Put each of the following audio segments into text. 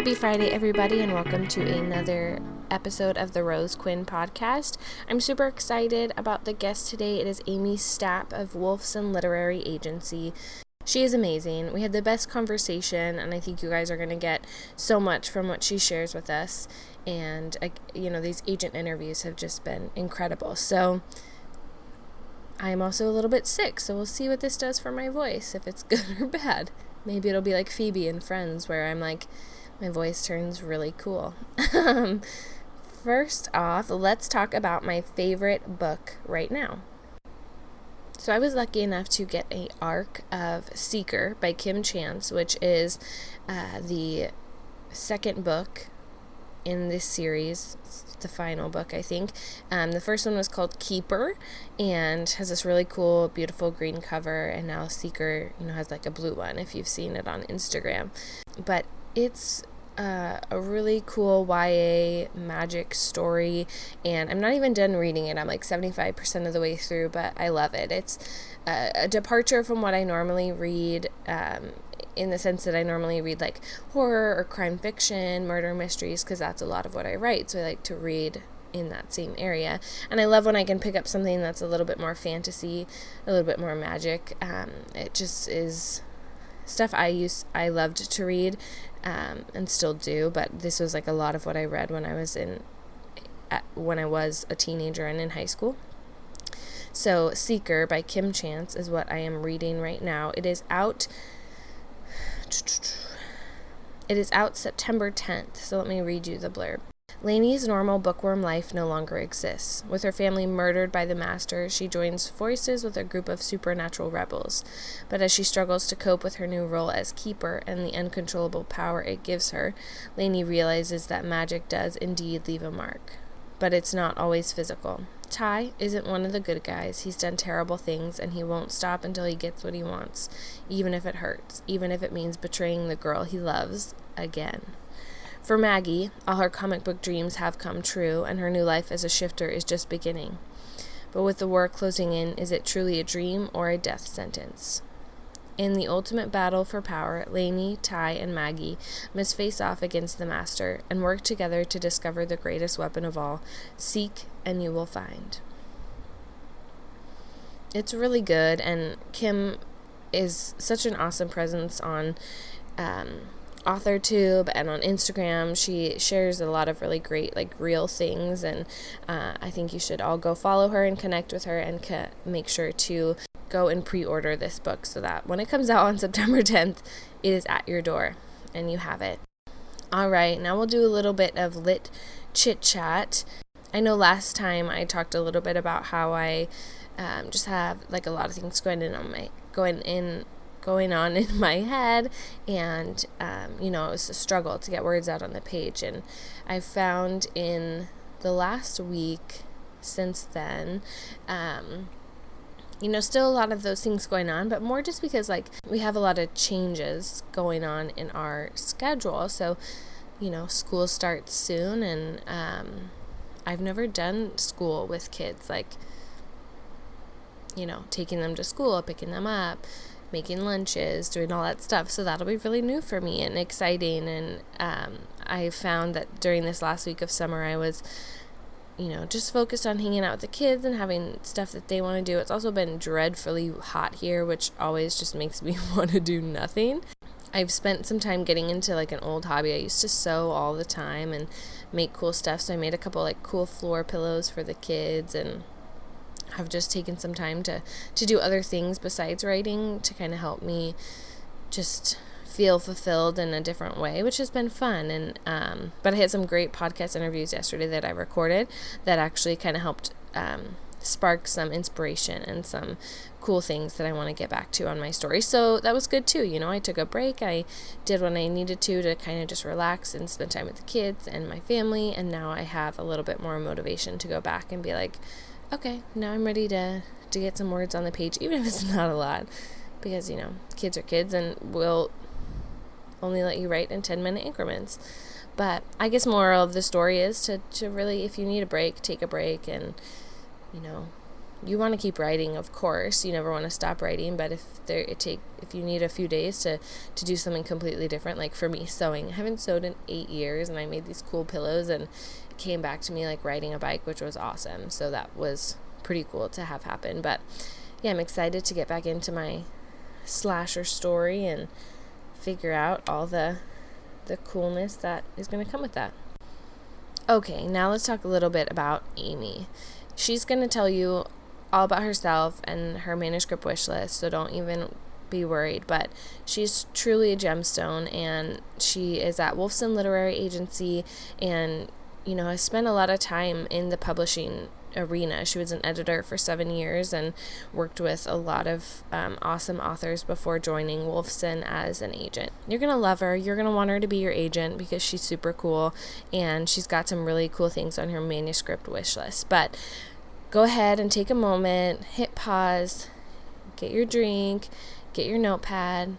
Happy Friday, everybody, and welcome to another episode of the Rose Quinn podcast. I'm super excited about the guest today. It is Amy Stapp of Wolfson Literary Agency. She is amazing. We had the best conversation, and I think you guys are going to get so much from what she shares with us. And, these agent interviews have just been incredible. So I am also a little bit sick, so we'll see what this does for my voice, if it's good or bad. Maybe it'll be like Phoebe in Friends, where I'm like, my voice turns really cool. First off, let's talk about my favorite book right now. So I was lucky enough to get an arc of Seeker by Kim Chance, which is the second book in this series. It's the final book, I think. The first one was called Keeper and has this really cool, beautiful green cover, and now Seeker, has like a blue one if you've seen it on Instagram. But it's a really cool YA magic story, and I'm not even done reading it. I'm like 75% of the way through, but I love it. It's a departure from what I normally read, in the sense that I normally read like horror or crime fiction, murder mysteries, because that's a lot of what I write, so I like to read in that same area. And I love when I can pick up something that's a little bit more fantasy, a little bit more magic. It just is stuff I loved to read, and still do, but this was like a lot of what I read when I was a teenager and in high school. So Seeker by Kim Chance is what I am reading right now. It is out September 10th, so let me read you the blurb. Lainey's normal bookworm life no longer exists. With her family murdered by the master, she joins forces with a group of supernatural rebels. But as she struggles to cope with her new role as keeper and the uncontrollable power it gives her, Lainey realizes that magic does indeed leave a mark. But it's not always physical. Ty isn't one of the good guys. He's done terrible things, and he won't stop until he gets what he wants, even if it hurts, even if it means betraying the girl he loves again. For Maggie, all her comic book dreams have come true, and her new life as a shifter is just beginning. But with the war closing in, is it truly a dream or a death sentence? In the ultimate battle for power, Lainey, Ty, and Maggie must face off against the master and work together to discover the greatest weapon of all: seek and you will find. It's really good, and Kim is such an awesome presence on AuthorTube and on Instagram. She shares a lot of really great, real things, and I think you should all go follow her and connect with her, and make sure to go and pre-order this book so that when it comes out on September 10th, it is at your door and you have it. All right, now we'll do a little bit of lit chit-chat. I know last time I talked a little bit about how I just have a lot of things going on in my head, and it was a struggle to get words out on the page. And I found in the last week since then, still a lot of those things going on, but more just because we have a lot of changes going on in our schedule. So, school starts soon, and I've never done school with kids, taking them to school, picking them up, making lunches, doing all that stuff. So that'll be really new for me and exciting. And I found that during this last week of summer, I was just focused on hanging out with the kids and having stuff that they want to do. It's also been dreadfully hot here, which always just makes me want to do nothing. I've spent some time getting into an old hobby. I used to sew all the time and make cool stuff. So I made a couple cool floor pillows for the kids, and I've just taken some time to do other things besides writing to kind of help me just feel fulfilled in a different way, which has been fun. And but I had some great podcast interviews yesterday that I recorded that actually kind of helped spark some inspiration and some cool things that I want to get back to on my story. So that was good too. I took a break. I did what I needed to kind of just relax and spend time with the kids and my family, and now I have a little bit more motivation to go back and be okay, now I'm ready to get some words on the page, even if it's not a lot, because kids are kids and will only let you write in 10-minute increments. But I guess moral of the story is to really, if you need a break, take a break, and you want to keep writing, of course. You never want to stop writing, but if you need a few days to do something completely different, like for me, sewing. I haven't sewed in 8 years, and I made these cool pillows, and it came back to me like riding a bike, which was awesome. So that was pretty cool to have happen. But yeah, I'm excited to get back into my slasher story and figure out all the coolness that is going to come with that. Okay, now let's talk a little bit about Amy. She's going to tell you all about herself and her manuscript wish list, so don't even be worried. But she's truly a gemstone, and she is at Wolfson Literary Agency, and has spent a lot of time in the publishing arena. She was an editor for 7 years and worked with a lot of awesome authors before joining Wolfson as an agent. You're going to love her. You're going to want her to be your agent because she's super cool, and she's got some really cool things on her manuscript wish list. But go ahead and take a moment, hit pause, get your drink, get your notepad,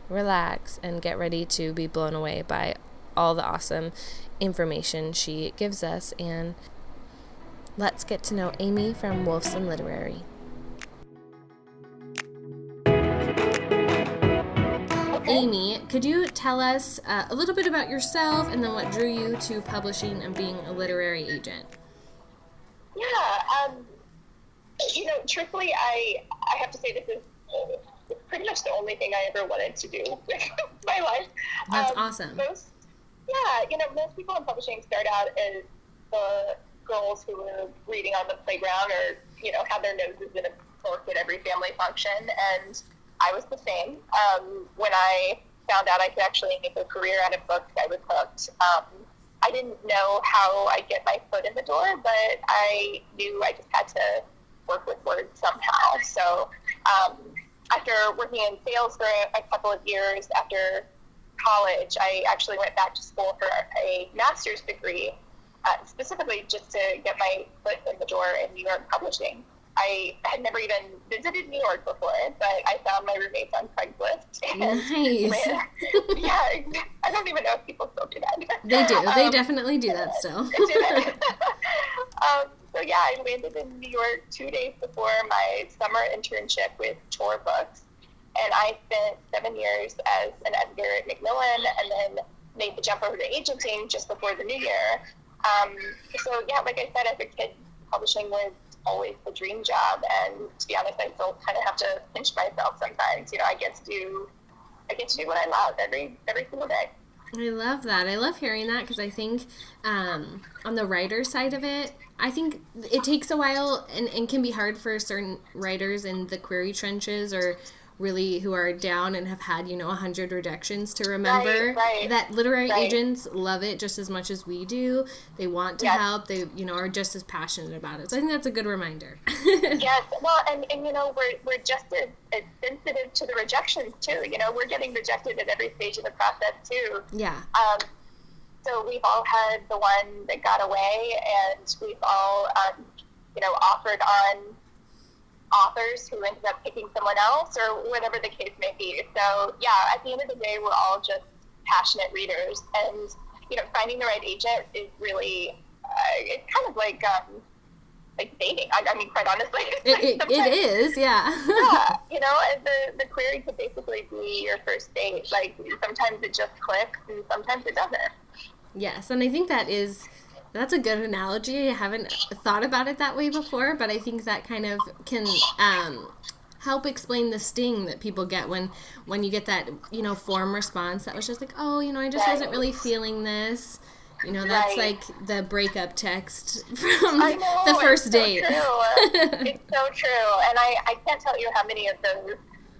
relax, and get ready to be blown away by all the awesome information she gives us. And let's get to know Amy from Wolfson Literary. Amy, could you tell us a little bit about yourself and then what drew you to publishing and being a literary agent? Yeah, truthfully, I have to say this is pretty much the only thing I ever wanted to do with my life. That's awesome. Most people in publishing start out as the girls who were reading on the playground or, had their noses in a book at every family function, and I was the same. When I found out I could actually make a career out of books, I was hooked. I didn't know how I'd get my foot in the door, but I knew I just had to work with words somehow. So after working in sales for a couple of years after college, I actually went back to school for a master's degree, specifically just to get my foot in the door in New York publishing. I had never even visited New York before, but I found my roommates on Craigslist. Nice. Yeah, I don't even know if people still do that. They do. They definitely do that still. So yeah, I landed in New York 2 days before my summer internship with Tor Books, and I spent 7 years as an editor at Macmillan, and then made the jump over to agenting just before the new year. So yeah, like I said, as a kid, publishing was always the dream job, and to be honest, I still kind of have to pinch myself sometimes. I get to do what I love every single day. I love that. I love hearing that because I think on the writer side of it, I think it takes a while and can be hard for certain writers in the query trenches or really who are down and have had 100 rejections to remember that literary agents love it just as much as we do. They want to help. They are just as passionate about it. So I think that's a good reminder. Yes, well, and we're just as sensitive to the rejections too. We're getting rejected at every stage of the process too. Yeah. So we've all had the one that got away, and we've all offered on authors who ended up picking someone else or whatever the case may be. So yeah, at the end of the day, we're all just passionate readers, and finding the right agent is really it's kind of like dating. I mean, quite honestly, it is, yeah. Yeah, and the query could basically be your first date. Like sometimes it just clicks, and sometimes it doesn't. Yes, and I think that's a good analogy. I haven't thought about it that way before, but I think that kind of can help explain the sting that people get when you get that, form response that was just like, oh, I just wasn't really feeling this. That's like the breakup text from the first date. It's so true. And I can't tell you how many of those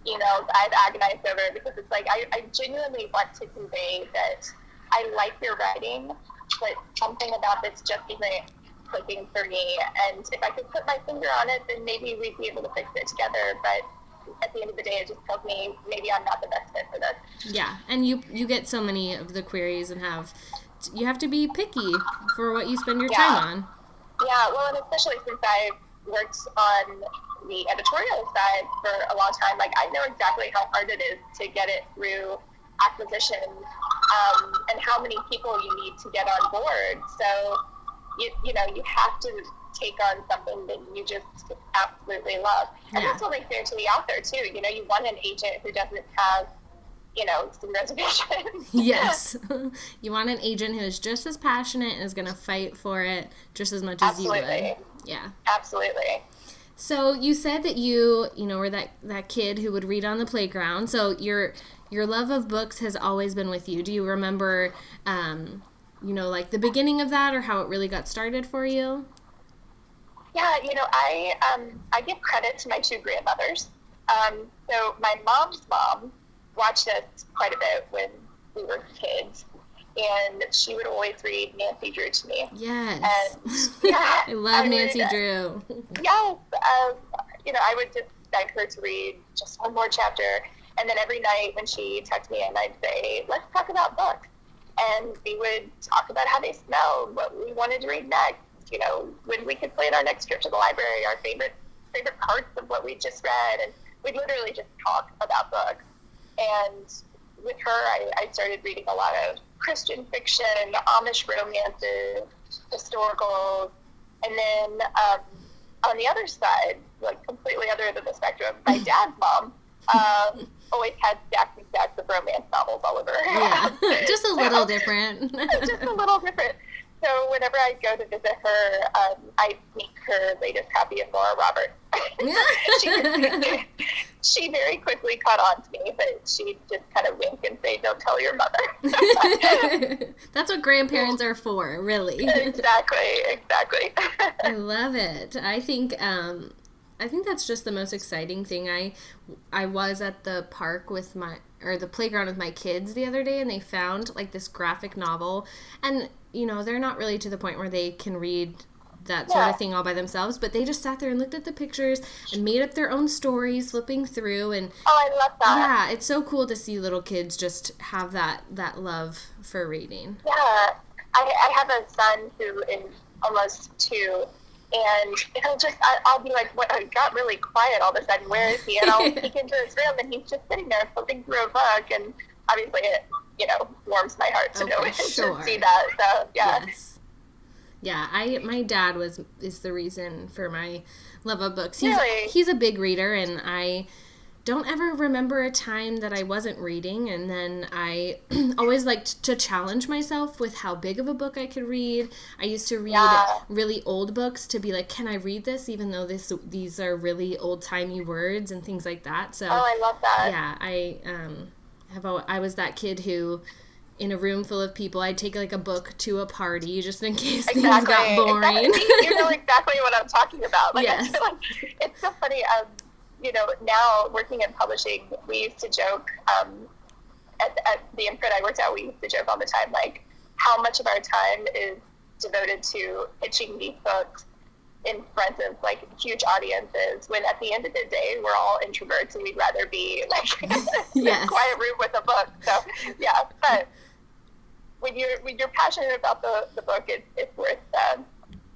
emails I've agonized over, because it's like I genuinely want to convey that I like your writing, but something about this just isn't clicking for me. And if I could put my finger on it, then maybe we'd be able to fix it together. But at the end of the day, it just tells me maybe I'm not the best fit for this. Yeah, and you get so many of the queries and you have to be picky for what you spend your time on. Yeah, well, and especially since I've worked on the editorial side for a long time, like I know exactly how hard it is to get it through acquisition, and how many people you need to get on board. So you have to take on something that you just absolutely love. And that's only fair to the author too. You know, you want an agent who doesn't have, you know, some reservations. Yes. You want an agent who is just as passionate and is going to fight for it just as much as you would. Yeah. Absolutely. So you said that you know, were that kid who would read on the playground. So your love of books has always been with you. Do you remember, you know, like the beginning of that or how it really got started for you? Yeah, you know, I give credit to my two grandmothers. So my mom's mom watched us quite a bit when we were kids, and she would always read Nancy Drew to me. Yes. And yeah, I love Nancy Drew. Yes. You know, I would just beg her to read just one more chapter, and then every night when she tucked me in, I'd say, let's talk about books. And we would talk about how they smelled, what we wanted to read next, you know, when we could plan our next trip to the library, our favorite parts of what we just read, and we'd literally just talk about books. And with her, I started reading a lot of Christian fiction, Amish romances, historicals, and then on the other side, like completely other than the spectrum, my dad's mom always had stacks and stacks of romance novels all over her house. Yeah, just a little different. Just a little different. So whenever I go to visit her, I sneak her latest copy of Nora Roberts. She very quickly caught on to me, but she'd just kind of wink and say, "Don't tell your mother." That's what grandparents are for, really. Exactly. I love it. I think that's just the most exciting thing. I was at the park the playground with my kids the other day, and they found like this graphic novel, and you know, they're not really to the point where they can read that sort of thing all by themselves, but they just sat there and looked at the pictures and made up their own stories, flipping through. And I love that. Yeah, it's so cool to see little kids just have that love for reading. Yeah, I have a son who is almost 2, and I'll be like, what, I got really quiet all of a sudden, where is he? And I'll peek into his room, and he's just sitting there flipping through a book, and obviously it, you know, warms my heart to know it, to see that. So yeah. Yes. Yeah, my dad is the reason for my love of books. He's a big reader, and I don't ever remember a time that I wasn't reading, and then I always liked to challenge myself with how big of a book I could read. I used to read really old books to be like, can I read this, even though these are really old-timey words and things like that. So I love that. Yeah, I was that kid who, in a room full of people, I'd take like a book to a party just in case things got boring. You know exactly what I'm talking about. Like, yes. I feel like it's so funny. You know, now working in publishing, we used to joke at the imprint I worked at. We used to joke all the time, like how much of our time is devoted to pitching these books in front of like huge audiences, when at the end of the day we're all introverts and we'd rather be like in a quiet room with a book. So yeah, but when you're passionate about the book, it's worth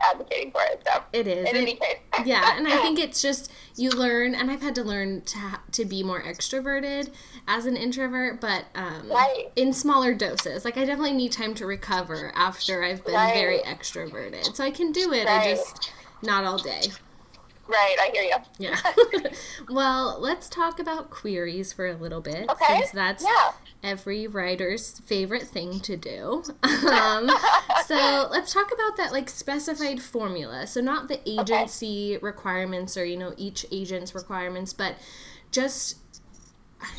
advocating for it. So it is. In any case. Yeah, and I think it's just, you learn, and I've had to learn to be more extroverted as an introvert, but in smaller doses. Like, I definitely need time to recover after I've been very extroverted. So I can do it, I just not all day. Right, I hear you. Yeah. Well, let's talk about queries for a little bit, since that's every writer's favorite thing to do. So let's talk about that, like, specified formula. So not the agency requirements or, you know, each agent's requirements, but just,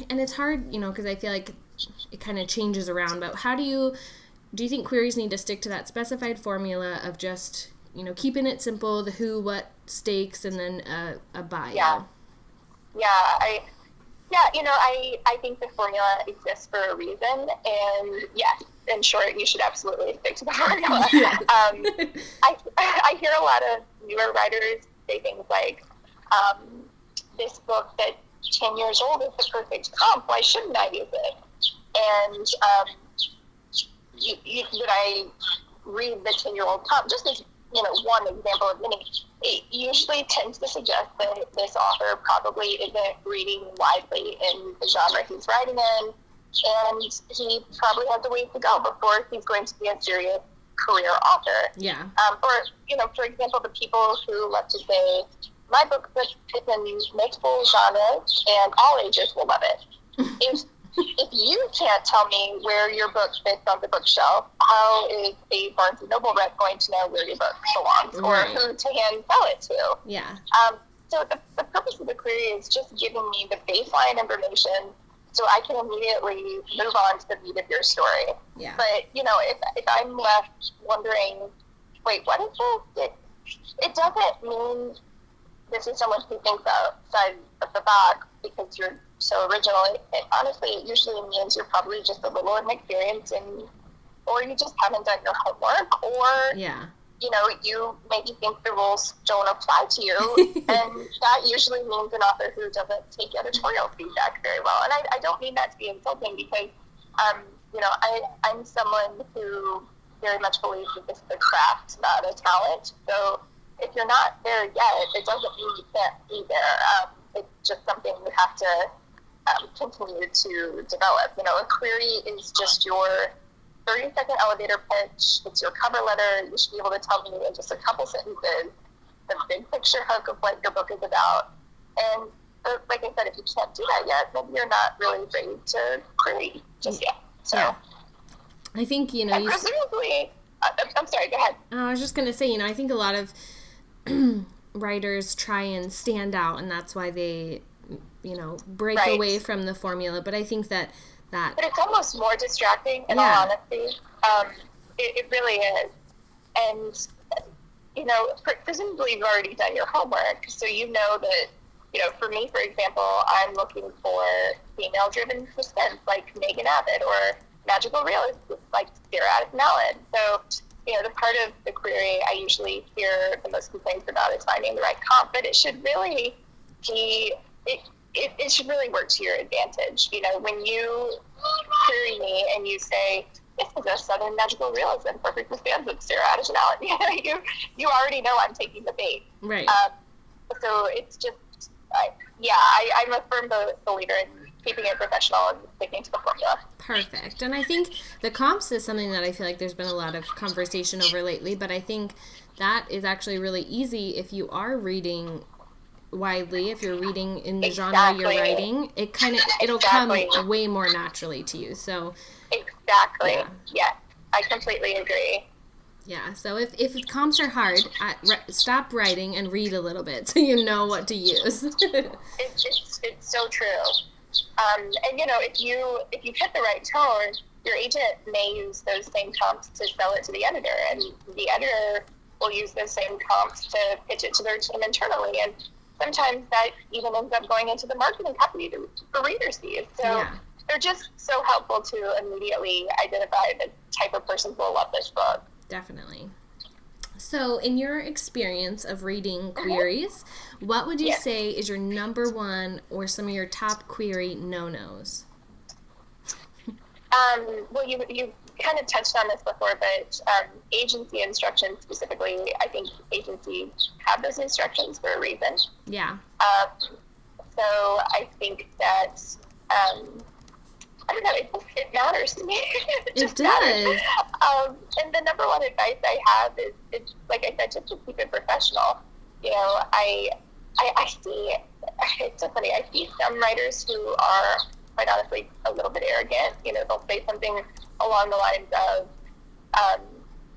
and it's hard, you know, because I feel like it kind of changes around, but do you think queries need to stick to that specified formula of just, you know, keeping it simple, the who, what, stakes, and then a bio? You know, I think the formula exists for a reason, and yes, in short, you should absolutely stick to the formula. Yes. I hear a lot of newer writers say things like, this book that's 10 years old is the perfect comp, why shouldn't I use it? And would I read the 10-year-old comp? Just as, you know, one example of many, it usually tends to suggest that this author probably isn't reading widely in the genre he's writing in, and he probably has a ways to go before he's going to be a serious career author. Yeah. Or, for example, the people who love to say, my book fits in multiple genres and all ages will love it. If you can't tell me where your book fits on the bookshelf, how is a Barnes & Noble rep going to know where your book belongs or who to hand sell it to? Yeah. So the purpose of the query is just giving me the baseline information so I can immediately move on to the meat of your story. Yeah. But, if I'm left wondering, wait, what is this? It doesn't mean this is someone who thinks outside of the box because you're so original. Honestly, it usually means you're probably just a little inexperienced or you just haven't done your homework, or you maybe think the rules don't apply to you, and that usually means an author who doesn't take editorial feedback very well. And I don't mean that to be insulting because, I'm someone who very much believes that this is a craft, not a talent. So if you're not there yet, it doesn't mean you can't be there. It's just something you have to continue to develop. A query is just your 30-second elevator pitch. It's your cover letter. You should be able to tell me in just a couple sentences the big picture hook of what your book is about. And like I said, if you can't do that yet, maybe you're not really ready to query just yet. So yeah. I think, presumably, I'm sorry, go ahead. I was just going to say, I think a lot of writers try and stand out, and that's why they, break away from the formula. But I think that But it's almost more distracting, in all honesty. It really is. And, presumably you've already done your homework, so you know that, for me, for example, I'm looking for female-driven suspense, like Megan Abbott, or magical realism, like Sarah Addison Allen. So, the part of the query I usually hear the most complaints about is finding the right comp, but it should really be, it should really work to your advantage. When you query me and you say, this is a Southern magical realism, perfect with fans of Sarah Addison Allen, you already know I'm taking the bait. Right. So it's just, I'm a firm believer in keeping it professional and sticking to the formula. Perfect. And I think the comps is something that I feel like there's been a lot of conversation over lately, but I think that is actually really easy if you are reading widely, if you're reading in the genre you're writing, it'll come way more naturally to you. So exactly. Yeah, I completely agree. Yeah, so if comps are hard, stop writing and read a little bit so you know what to use. It's so true. And if you hit the right tone, your agent may use those same comps to sell it to the editor, and the editor will use those same comps to pitch it to their team internally, and sometimes that even ends up going into the marketing copy for readers to use. So they're just so helpful to immediately identify the type of person who will love this book. Definitely. So, in your experience of reading queries, what would you say is your number one or some of your top query no-nos? Well, you kind of touched on this before, but agency instructions specifically, I think agencies have those instructions for a reason. Yeah. So I think that, I don't know, it matters to me. It does. And the number one advice I have is, like I said, just to keep it professional. I see, it's so funny, I see some writers who are, quite honestly, a little bit arrogant. They'll say something along the lines of,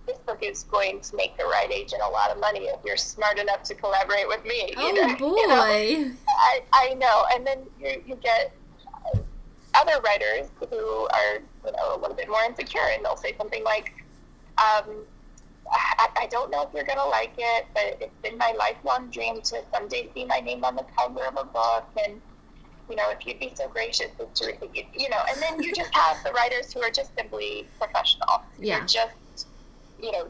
this book is going to make the right agent a lot of money if you're smart enough to collaborate with me. Oh, boy. I know. And then you get other writers who are, a little bit more insecure, and they'll say something like, I don't know if you're going to like it, but it's been my lifelong dream to someday see my name on the cover of a book, and, if you'd be so gracious as to, and then you just have the writers who are just simply professional. Yeah. They're just,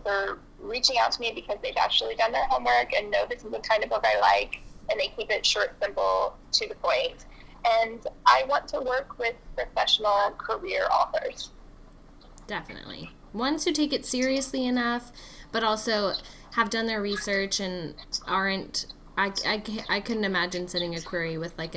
they're reaching out to me because they've actually done their homework and know this is the kind of book I like, and they keep it short, simple, to the point. And I want to work with professional career authors. Definitely. Ones who take it seriously enough, but also have done their research and aren't, I couldn't imagine sending a query with like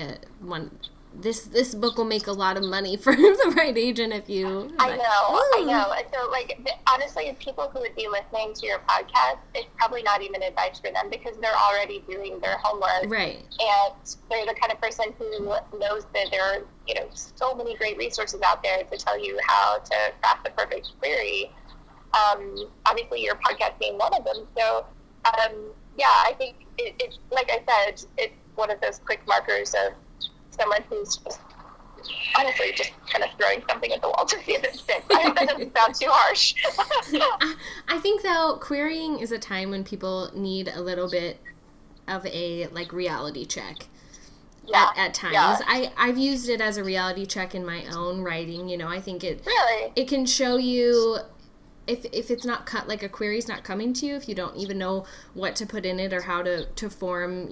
this book will make a lot of money for the right agent if you. I know. And so, like, honestly, people who would be listening to your podcast, it's probably not even advice for them because they're already doing their homework. Right. And they're the kind of person who knows that there are, so many great resources out there to tell you how to craft the perfect query. Obviously, your podcast being one of them. So, I think it's like I said, it's one of those quick markers of someone who's just honestly just kind of throwing something at the wall to see if it sticks. I hope that doesn't sound too harsh. I think, though, querying is a time when people need a little bit of a, like, reality check. At times. Yeah. I've used it as a reality check in my own writing. I think it can show you if it's not like a query's not coming to you, if you don't even know what to put in it or how to form,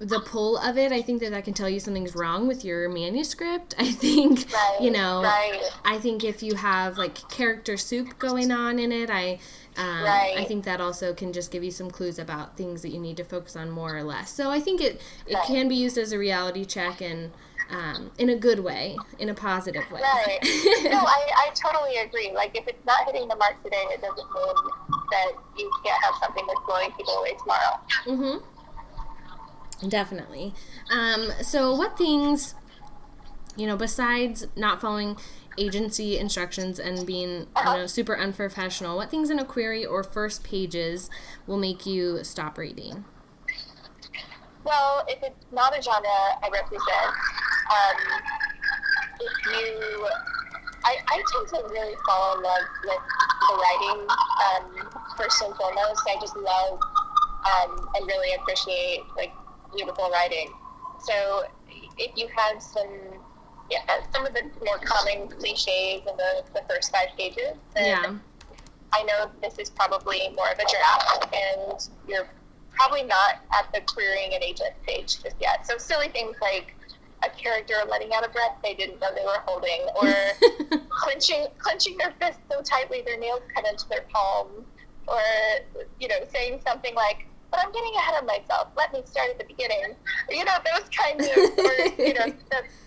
the pull of it. I think that can tell you something's wrong with your manuscript. I think, I think if you have, like, character soup going on in it, I think that also can just give you some clues about things that you need to focus on more or less. So I think it can be used as a reality check and in a good way, in a positive way. Right. No, I totally agree. Like, if it's not hitting the mark today, it doesn't mean that you can't have something that's blowing people away tomorrow. Mm-hmm. Definitely. So what things, besides not following agency instructions and being, super unprofessional, what things in a query or first pages will make you stop reading? Well, if it's not a genre I represent, I tend to really fall in love with the writing, first and foremost. I just love and really appreciate, like, beautiful writing. So if you have some of the more common cliches in the first 5 pages, then I know this is probably more of a draft, and you're probably not at the querying an agent stage just yet. So silly things like a character letting out a breath they didn't know they were holding, or clenching their fists so tightly their nails cut into their palms, or saying something like, "But I'm getting ahead of myself. Let me start at the beginning." Those kinds of, or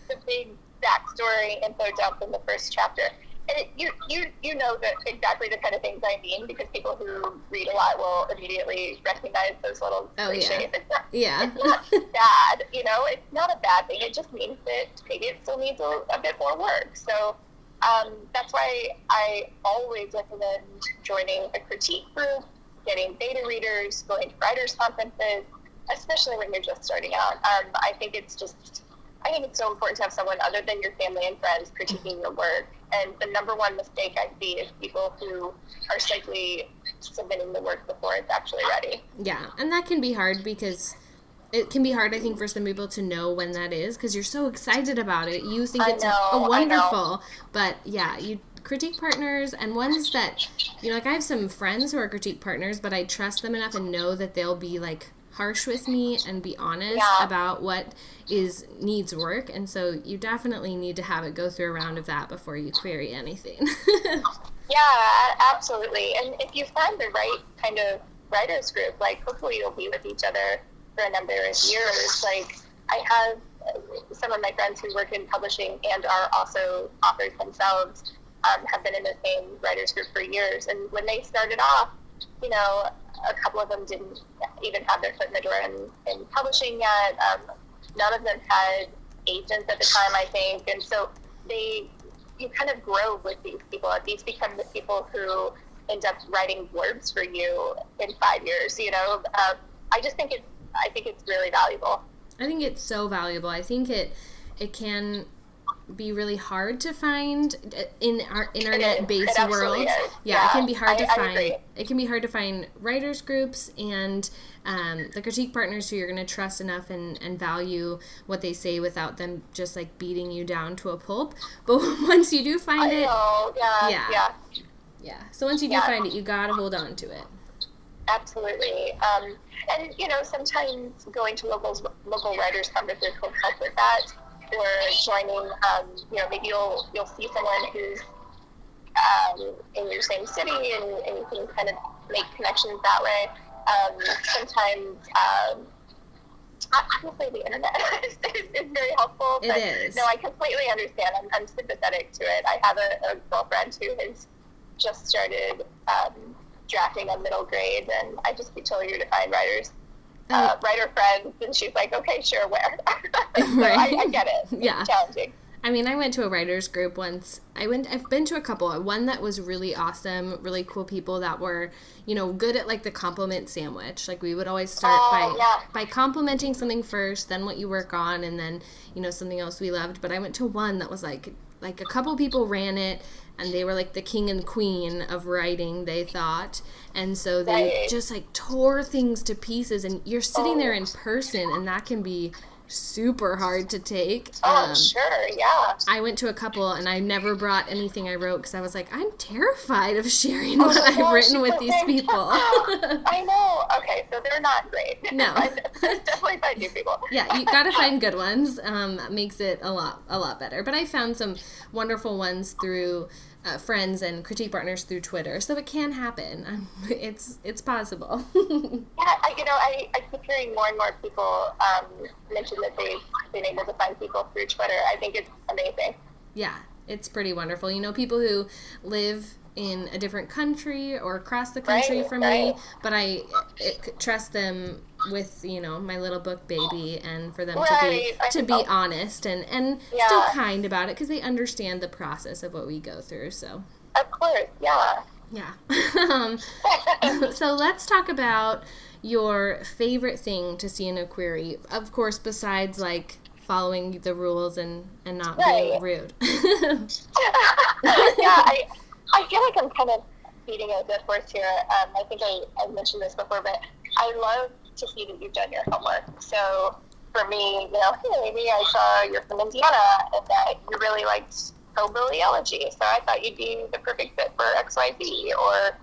the big backstory info dump in the first chapter. And you know that exactly the kind of things I mean, because people who read a lot will immediately recognize those little cliches. It's not bad, it's not a bad thing. It just means that maybe it still needs a bit more work. So that's why I always recommend joining a critique group, getting beta readers, going to writers' conferences, especially when you're just starting out. I think it's so important to have someone other than your family and friends critiquing your work. And the number one mistake I see is people who are simply submitting the work before it's actually ready. Yeah, and that can be hard because it can be hard, I think, for some people to know when that is because you're so excited about it. You think it's wonderful. But, you critique partners and ones that, like I have some friends who are critique partners, but I trust them enough and know that they'll be, like, harsh with me and be honest about what needs work, and so you definitely need to have it go through a round of that before you query anything. Yeah, absolutely. And if you find the right kind of writers group, like, hopefully you'll be with each other for a number of years. Like, I have some of my friends who work in publishing and are also authors themselves, have been in the same writers group for years, and when they started off, a couple of them didn't even have their foot in the door in publishing yet. None of them had agents at the time, I think. And so you kind of grow with these people. These become the people who end up writing blurbs for you in 5 years. I think it's really valuable. I think it's so valuable. I think it can be really hard to find in our internet-based world. It can be hard to find. Agree. It can be hard to find writers groups and the critique partners who you're going to trust enough and value what they say without them just, like, beating you down to a pulp. But once you do find So once you do find it, you got to hold on to it. Absolutely. And sometimes going to local writers conferences will help with that. Or joining, maybe you'll see someone who's in your same city, and you can kind of make connections that way. Sometimes Obviously the internet is very helpful, but It is. no, I completely understand. I'm sympathetic to it. I have a girlfriend who has just started drafting a middle grade, and I just keep telling her to find writer friends, and she's like, okay, sure, where? So Right. I get it. Yeah. It's challenging. I mean, I went to a writers group once. I've been to a couple. One that was really awesome, really cool people that were, good at like the compliment sandwich. Like we would always start by complimenting something first, then what you work on, and then, something else we loved. But I went to one that was like a couple people ran it, and they were like the king and queen of writing, they thought. And so they just like tore things to pieces, and you're sitting there in person, and that can be super hard to take. Sure, yeah. I went to a couple, and I never brought anything I wrote because I was like, I'm terrified of sharing what I've written with these people. I know. Okay, so they're not great. No. Definitely find new people. Yeah, you gotta find good ones. That makes it a lot better. But I found some wonderful ones through friends and critique partners through Twitter, so it can happen. It's possible. Yeah, I keep hearing more and more people mention that they've been able to find people through Twitter. I think it's amazing. Yeah, it's pretty wonderful. People who live in a different country or across the country from me, but I trust them with, my little book baby, and for them to be honest and still kind about it, because they understand the process of what we go through. So of course, yeah. So let's talk about your favorite thing to see in a query, of course, besides like following the rules and not being rude. I feel like I'm kind of beating a dead horse here. I think I mentioned this before, but I love to see that you've done your homework. So for me, hey, maybe I saw you're from Indiana and that you really liked Hillbilly Elegy, so I thought you'd be the perfect fit for XYZ. Or,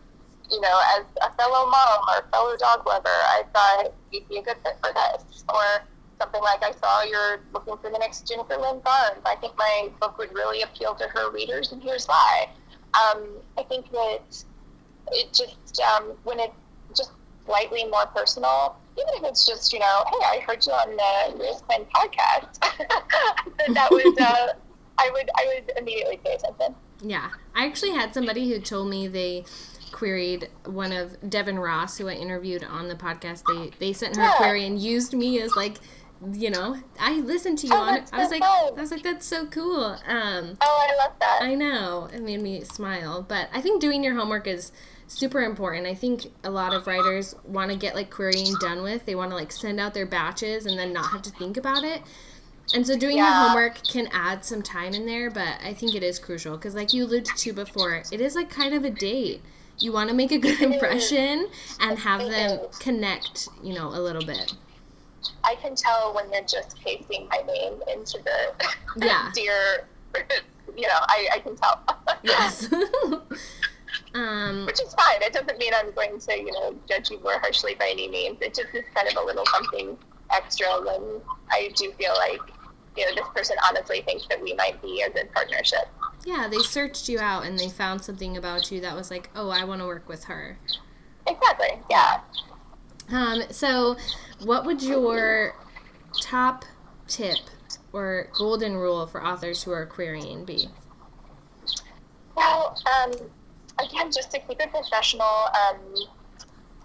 as a fellow mom or fellow dog lover, I thought you'd be a good fit for this. Or something like, I saw you're looking for the next Jennifer Lynn Barnes. I think my book would really appeal to her readers, and here's why. I think that it just, when it's just slightly more personal, even if it's just, hey, I heard you on the Grace Quinn podcast, that would, I would immediately pay attention. Yeah. I actually had somebody who told me they queried one of Devin Ross, who I interviewed on the podcast. They sent her a query and used me as like, I listened to you on it. I was like, that's so cool. I love that. I know. It made me smile. But I think doing your homework is super important. I think a lot of writers want to get like querying done with. They want to like send out their batches and then not have to think about it. And so doing your homework can add some time in there, but I think it is crucial because, like you alluded to before, it is like kind of a date. You want to make a good impression and have them connect, a little bit. I can tell when you're just pasting my name into the dear, I can tell. Yes. Which is fine. It doesn't mean I'm going to, judge you more harshly by any means. It just is kind of a little something extra when I do feel like, this person honestly thinks that we might be a good partnership. Yeah, they searched you out and they found something about you that was like, oh, I want to work with her. Exactly, yeah. So what would your top tip or golden rule for authors who are querying be? Well, again, just to keep it professional,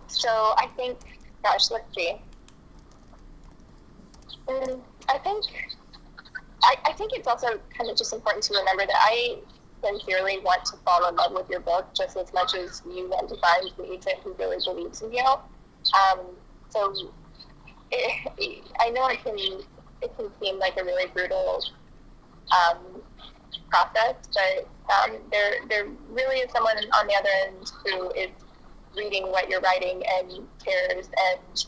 so I think, let's see. I think it's also kind of just important to remember that I sincerely want to fall in love with your book just as much as you want to find the agent who really believes in you. So I know it can seem like a really brutal process, but there really is someone on the other end who is reading what you're writing and cares and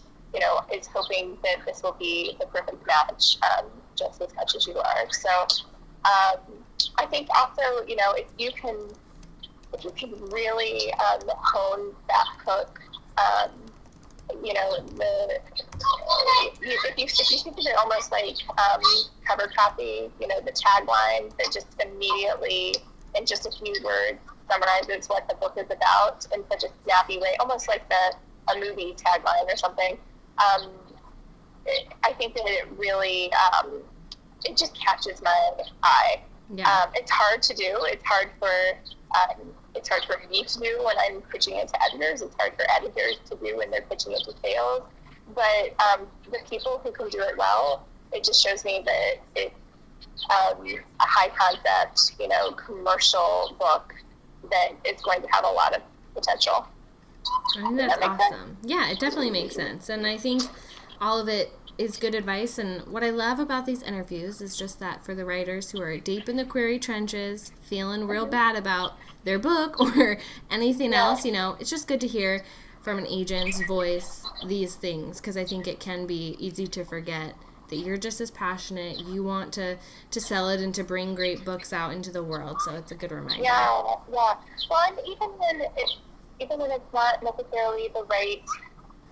is hoping that this will be the perfect match just as much as you are. So I think also, if you can really hone that hook, if you think of it almost like cover copy, the tagline that just immediately, in just a few words, summarizes what the book is about in such a snappy way, almost like a movie tagline or something. I think that it really, it just catches my eye. Yeah. It's hard to do. It's hard for me to do when I'm pitching it to editors. It's hard for editors to do when they're pitching it to sales. But the people who can do it well, it just shows me that it's a high concept, commercial book that is going to have a lot of potential. I think that's awesome. Yeah, it definitely makes sense. And I think all of it is good advice. And what I love about these interviews is just that for the writers who are deep in the query trenches, feeling real bad about their book or anything else, it's just good to hear from an agent's voice these things, because I think it can be easy to forget that you're just as passionate. You want to sell it and to bring great books out into the world. So it's a good reminder. Yeah. Well, and even when it's not necessarily the right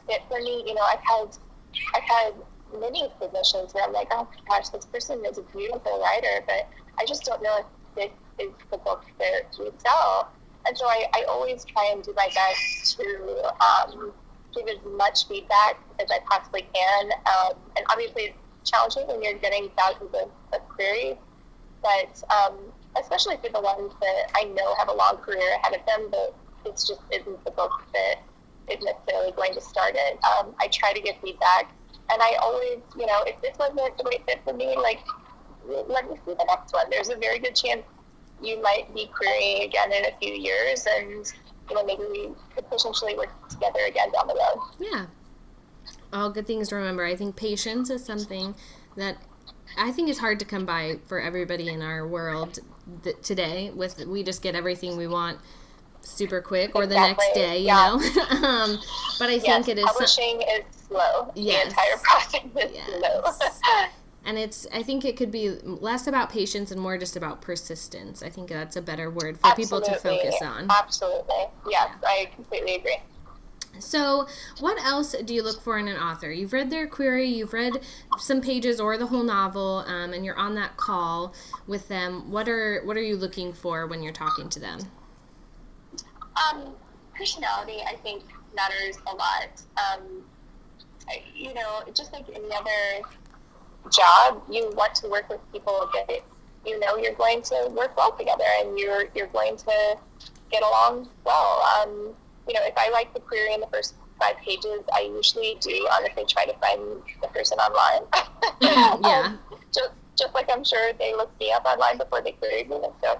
fit for me, I've had many submissions where I'm like, oh my gosh, this person is a beautiful writer, but I just don't know if this is the book that we sell. And so I always try and do my best to give as much feedback as I possibly can. And obviously it's challenging when you're getting thousands of queries, but especially for the ones that I know have a long career ahead of them, but it just isn't the book that is necessarily going to start it. I try to give feedback, and I always, if this wasn't the right fit for me, like, let me see the next one. There's a very good chance you might be querying again in a few years, and maybe we could potentially work together again down the road. Yeah. All good things to remember. I think patience is something that I think is hard to come by for everybody in our world today. We just get everything we want super quick or the next day, you know. But I think it is publishing is slow. Yes. The entire process is slow. And I think it could be less about patience and more just about persistence. I think that's a better word for people to focus on. Absolutely. Yes, I completely agree. So what else do you look for in an author? You've read their query, you've read some pages or the whole novel, and you're on that call with them. What are you looking for when you're talking to them? Personality, I think, matters a lot. Just like any other job, you want to work with people that you're going to work well together, and you're going to get along well. If I like the query in the first 5 pages, I usually do honestly try to find the person online. Yeah. Just like I'm sure they looked me up online before they queried me. So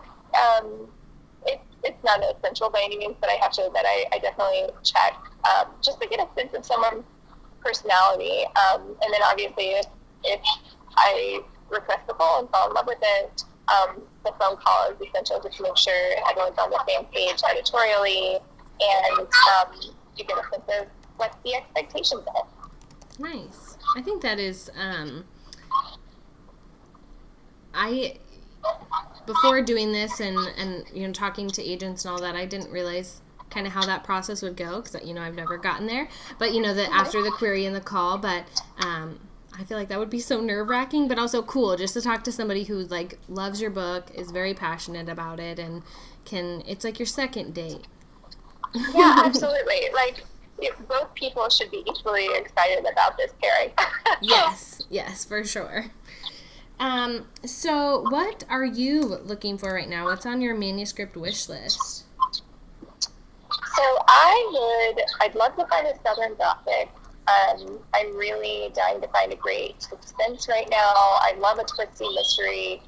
it's not essential by any means, but I have to admit I definitely check just to get a sense of someone's personality. And then obviously if I request the call and fall in love with it, the phone call is essential just to make sure everyone's on the same page editorially, and you get a sense of what the expectations are. Nice. I think that is, before doing this and talking to agents and all that, I didn't realize kind of how that process would go, because I've never gotten there, but that after the query and the call, but I feel like that would be so nerve-wracking, but also cool just to talk to somebody who loves your book, is very passionate about it, and it's like your second date. Yeah, absolutely. Both people should be equally excited about this pairing. Yes, for sure. So what are you looking for right now? What's on your manuscript wish list? So I'd love to find a Southern Gothic. I'm really dying to find a great suspense right now. I love a twisty mystery.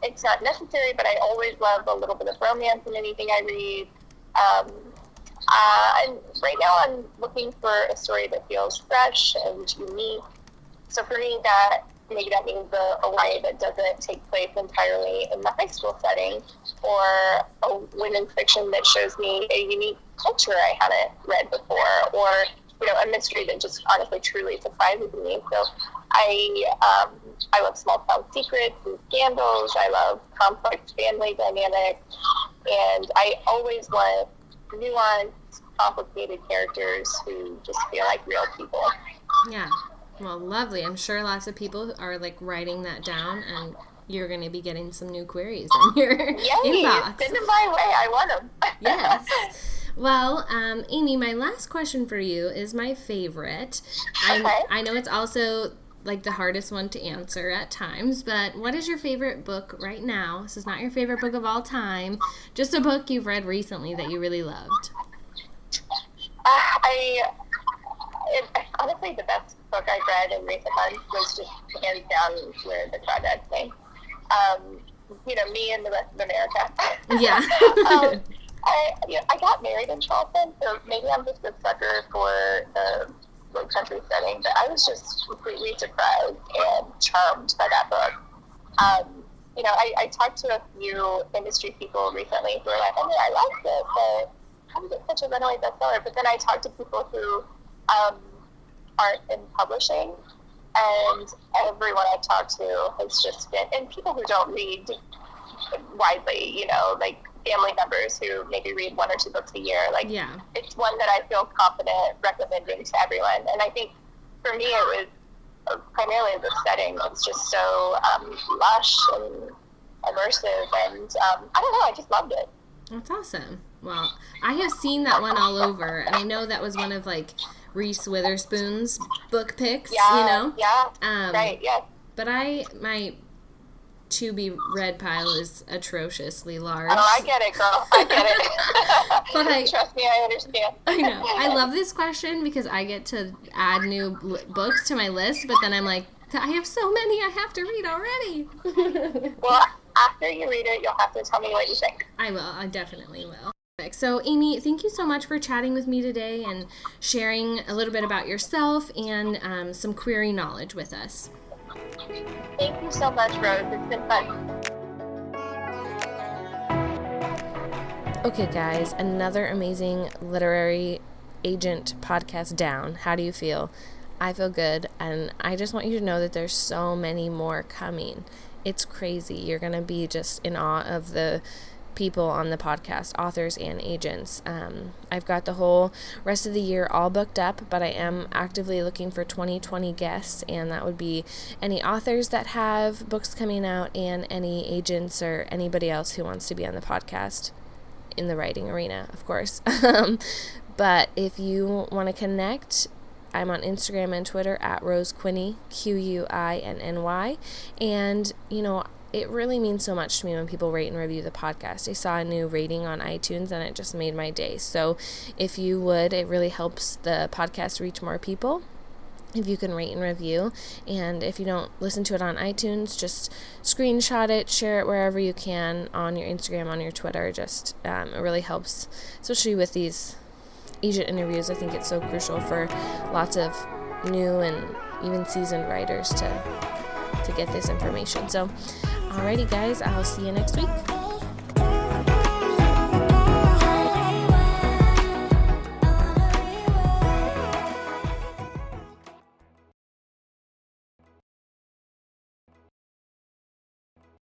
It's not necessary, but I always love a little bit of romance in anything I read. And right now I'm looking for a story that feels fresh and unique. So for me, that means a YA that doesn't take place entirely in the high school setting, or a women's fiction that shows me a unique culture I haven't read before, or a mystery that just honestly truly surprises me. So I love small town secrets and scandals. I love complex family dynamics, and I always want nuanced, complicated characters who just feel like real people. Yeah. Well, lovely. I'm sure lots of people are writing that down, and you're going to be getting some new queries in your inbox. Send them my way. I want them. Yes. Well, Amy, my last question for you is my favorite. Okay. I know it's also like the hardest one to answer at times, but what is your favorite book right now? This is not your favorite book of all time, just a book you've read recently that you really loved. Honestly, the best book I've read in recent months was just hands down Where the Crawdads Sing. Me and the rest of America. Yeah. I got married in Charleston, so maybe I'm just a sucker for the low country setting, but I was just completely surprised and charmed by that book. I talked to a few industry people recently who were like, oh, I liked it, but how is it such a runaway bestseller? But then I talked to people who aren't in publishing, and everyone I've talked to has just been, and people who don't read widely, like family members who maybe read 1 or 2 books a year. It's one that I feel confident recommending to everyone. And I think for me, it was primarily the setting. It's just so lush and immersive, and I don't know, I just loved it. That's awesome. Well, I have seen that one all over, and I know that was one of Reese Witherspoon's book picks. Yeah. Right. Yeah. But my to be read pile is atrociously large. Oh, I get it, girl. I get it. Trust me, I understand. I know. I love this question because I get to add new books to my list, but then I'm like, I have so many I have to read already. Well, after you read it, you'll have to tell me what you think. I will. I definitely will. So, Amy, thank you so much for chatting with me today and sharing a little bit about yourself and some query knowledge with us. Thank you so much, Rose. It's been fun. Okay, guys, another amazing Literary Agent podcast down. How do you feel? I feel good, and I just want you to know that there's so many more coming. It's crazy. You're going to be just in awe of the people on the podcast, authors and agents. I've got the whole rest of the year all booked up, but I am actively looking for 2020 guests, and that would be any authors that have books coming out and any agents or anybody else who wants to be on the podcast in the writing arena, of course. But if you want to connect, I'm on Instagram and Twitter at Rose Quinney, Q-U-I-N-N-Y, and it really means so much to me when people rate and review the podcast. I saw a new rating on iTunes, and it just made my day. So if you would, it really helps the podcast reach more people if you can rate and review. And if you don't listen to it on iTunes, just screenshot it, share it wherever you can on your Instagram, on your Twitter. Just it really helps, especially with these agent interviews. I think it's so crucial for lots of new and even seasoned writers to get this information. So alrighty, guys, I'll see you next week.